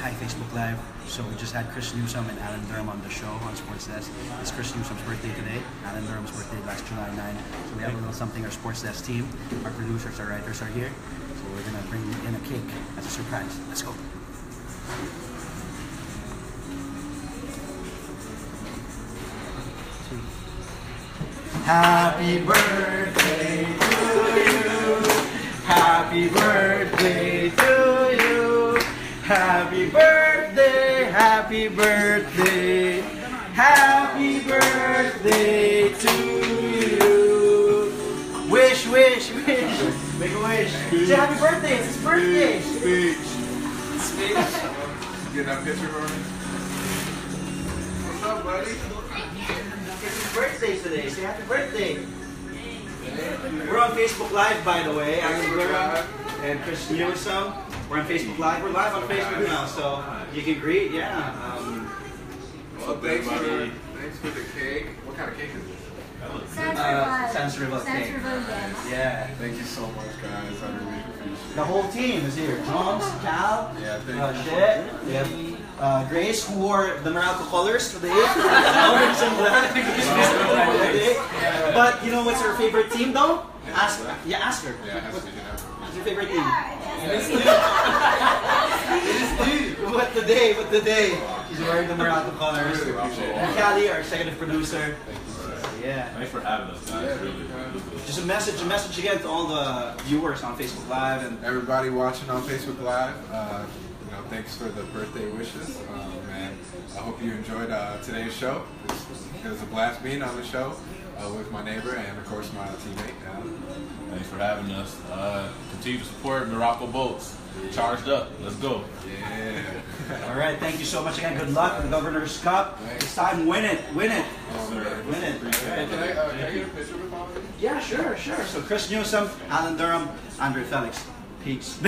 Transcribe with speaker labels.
Speaker 1: Hi Facebook Live. So we just had Chris Newsome and Alan Durham on the show on Sports Desk. It's Chris Newsome's birthday today. Alan Durham's birthday last July 9. So we have a little something. Our Sports Desk team, our producers, our writers are here. So we're gonna bring in a cake as a surprise. Let's go. Happy birthday to you. Happy birthday to you. Happy birthday, happy birthday. Happy birthday to you. Wish, wish, wish. Make a wish. Say happy birthday, it's his birthday.
Speaker 2: Speech. Get that picture for me. What's up, buddy?
Speaker 1: It's his birthday today. Say happy birthday. We're on Facebook Live, by the way. I'm Durham and Chris Newsome. We're on Facebook Live. We're live on Facebook now, so you can greet. Yeah.
Speaker 2: Well, thanks for the cake. What kind of cake is this?
Speaker 1: Sans Rival cake. Yeah.
Speaker 2: Thank you so much, guys. I really appreciate it.
Speaker 1: The whole team is here. Jones, Cal,
Speaker 2: Yeah, thank you.
Speaker 1: yeah. Grace, who wore the Meralco colors for the orange and black. But you know what's her favorite team though? Ask her. Yeah, ask her.
Speaker 2: Yeah, it has to be that.
Speaker 1: What's your favorite team? What the day? She's wearing the Meralco colors. And Callie, our executive producer. Yeah.
Speaker 3: Thanks for having us, guys. Really.
Speaker 1: Just a message again to all the viewers on Facebook Live and
Speaker 2: Everybody watching on Facebook Live, thanks for the birthday wishes, and I hope you enjoyed today's show. It was a blast being on the show with my neighbor and of course my teammate.
Speaker 3: Thanks for having us. Continue to support Meralco Boats. Charged up. Let's go.
Speaker 2: Yeah.
Speaker 1: all right, thank you so much again. Good luck in the Governor's Cup. This time, win it. Win it. Win it.
Speaker 2: Can I get a picture with all of you?
Speaker 1: Yeah, sure. So Chris Newsome, Alan Durham, Andre Felix. Peace.